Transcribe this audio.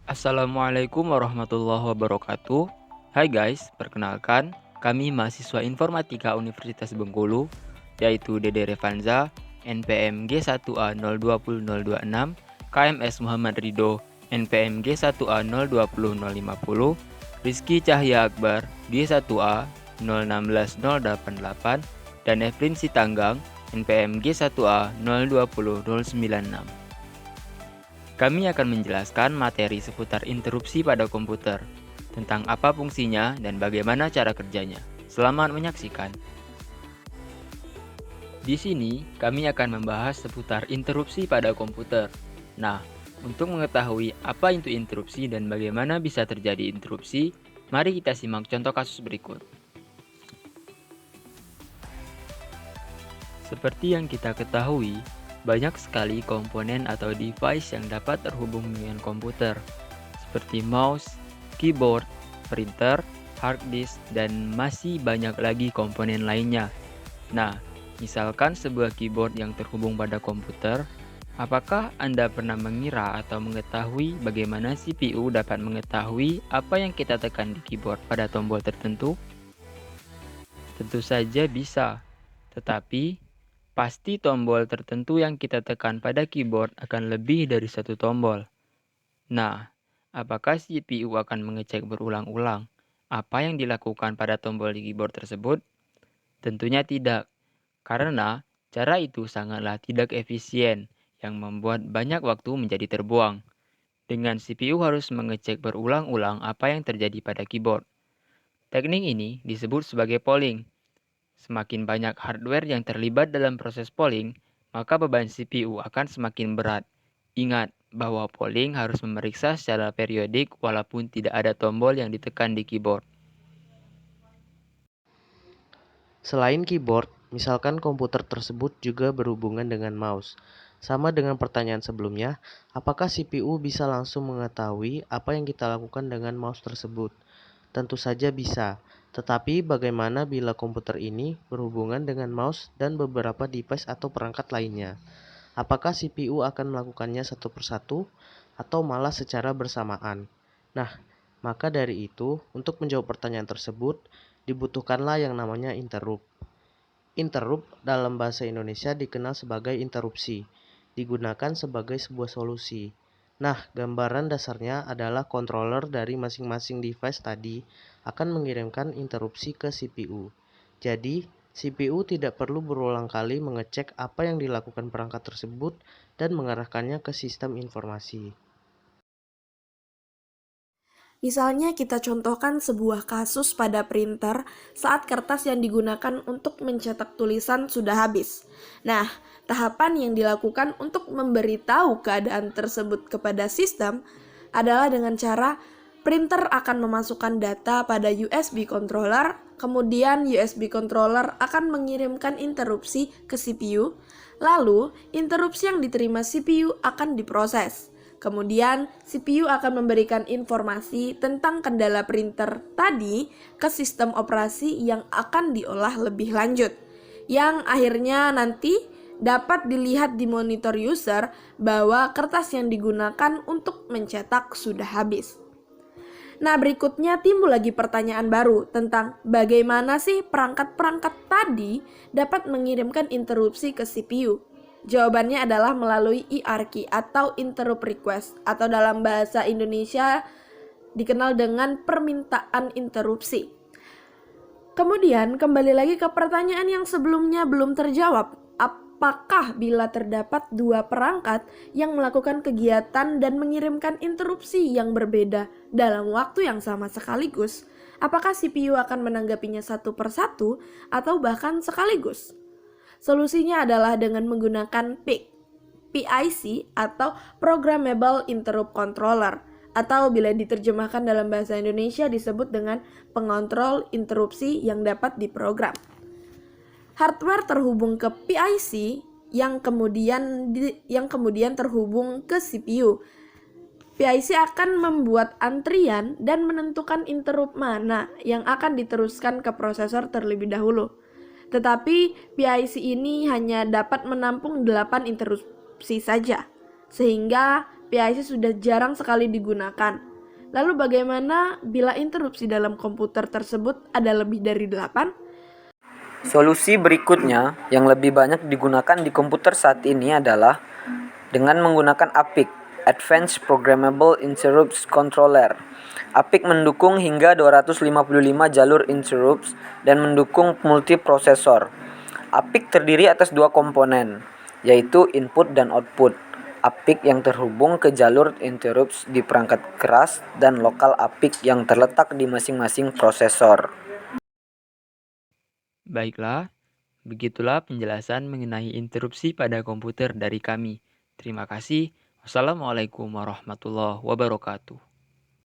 Assalamualaikum warahmatullahi wabarakatuh. Hai guys, perkenalkan kami mahasiswa Informatika Universitas Bengkulu, yaitu Dede Revanza, NPM G1A 020026, KMS Muhammad Ridho, NPM G1A 020050, Rizky Cahya Akbar, G1A 016088, dan Eflin Sitanggang, NPM G1A 020096. Kami akan menjelaskan materi seputar interupsi pada komputer, tentang apa fungsinya dan bagaimana cara kerjanya. Selamat menyaksikan. Di sini, kami akan membahas seputar interupsi pada komputer. Nah, untuk mengetahui apa itu interupsi dan bagaimana bisa terjadi interupsi, mari kita simak contoh kasus berikut. Seperti yang kita ketahui, banyak sekali komponen atau device yang dapat terhubung dengan komputer, seperti mouse, keyboard, printer, hard disk, dan masih banyak lagi komponen lainnya. Nah, misalkan sebuah keyboard yang terhubung pada komputer, apakah Anda pernah mengira atau mengetahui bagaimana CPU dapat mengetahui apa yang kita tekan di keyboard pada tombol tertentu? Tentu saja bisa, tetapi pasti tombol tertentu yang kita tekan pada keyboard akan lebih dari satu tombol. Nah, apakah CPU akan mengecek berulang-ulang apa yang dilakukan pada tombol di keyboard tersebut? Tentunya tidak, karena cara itu sangatlah tidak efisien yang membuat banyak waktu menjadi terbuang. Dengan CPU harus mengecek berulang-ulang apa yang terjadi pada keyboard. Teknik ini disebut sebagai polling. Semakin banyak hardware yang terlibat dalam proses polling, maka beban CPU akan semakin berat. Ingat bahwa polling harus memeriksa secara periodik walaupun tidak ada tombol yang ditekan di keyboard. Selain keyboard, misalkan komputer tersebut juga berhubungan dengan mouse. Sama dengan pertanyaan sebelumnya, apakah CPU bisa langsung mengetahui apa yang kita lakukan dengan mouse tersebut? Tentu saja bisa, tetapi bagaimana bila komputer ini berhubungan dengan mouse dan beberapa device atau perangkat lainnya? Apakah CPU akan melakukannya satu persatu atau malah secara bersamaan? Nah, maka dari itu, untuk menjawab pertanyaan tersebut, dibutuhkanlah yang namanya interrupt. Interrupt dalam bahasa Indonesia dikenal sebagai interupsi, digunakan sebagai sebuah solusi. Nah, gambaran dasarnya adalah controller dari masing-masing device tadi akan mengirimkan interupsi ke CPU. Jadi, CPU tidak perlu berulang kali mengecek apa yang dilakukan perangkat tersebut dan mengarahkannya ke sistem informasi. Misalnya kita contohkan sebuah kasus pada printer saat kertas yang digunakan untuk mencetak tulisan sudah habis. Nah, tahapan yang dilakukan untuk memberitahu keadaan tersebut kepada sistem adalah dengan cara printer akan memasukkan data pada USB controller, kemudian USB controller akan mengirimkan interupsi ke CPU, lalu interupsi yang diterima CPU akan diproses. Kemudian, CPU akan memberikan informasi tentang kendala printer tadi ke sistem operasi yang akan diolah lebih lanjut, yang akhirnya nanti dapat dilihat di monitor user bahwa kertas yang digunakan untuk mencetak sudah habis. Nah, berikutnya timbul lagi pertanyaan baru tentang bagaimana sih perangkat-perangkat tadi dapat mengirimkan interupsi ke CPU. Jawabannya adalah melalui IRQ atau interrupt request, atau dalam bahasa Indonesia dikenal dengan permintaan interupsi. Kemudian kembali lagi ke pertanyaan yang sebelumnya belum terjawab. Apakah bila terdapat dua perangkat yang melakukan kegiatan dan mengirimkan interupsi yang berbeda dalam waktu yang sama sekaligus, apakah CPU akan menanggapinya satu persatu atau bahkan sekaligus? Solusinya adalah dengan menggunakan PIC atau Programmable Interrupt Controller, atau bila diterjemahkan dalam bahasa Indonesia disebut dengan pengontrol interupsi yang dapat diprogram. Hardware terhubung ke PIC yang kemudian terhubung ke CPU. PIC akan membuat antrian dan menentukan interrupt mana yang akan diteruskan ke prosesor terlebih dahulu. Tetapi PIC ini hanya dapat menampung 8 interupsi saja, sehingga PIC sudah jarang sekali digunakan. Lalu bagaimana bila interupsi dalam komputer tersebut ada lebih dari 8? Solusi berikutnya yang lebih banyak digunakan di komputer saat ini adalah dengan menggunakan APIC, Advanced Programmable Interrupts Controller. APIC mendukung hingga 255 jalur interrupts dan mendukung multiprosesor. APIC terdiri atas dua komponen, yaitu input dan output. APIC yang terhubung ke jalur interrupts di perangkat keras dan lokal APIC yang terletak di masing-masing prosesor. Baiklah, begitulah penjelasan mengenai interupsi pada komputer dari kami. Terima kasih. Wassalamualaikum warahmatullahi wabarakatuh.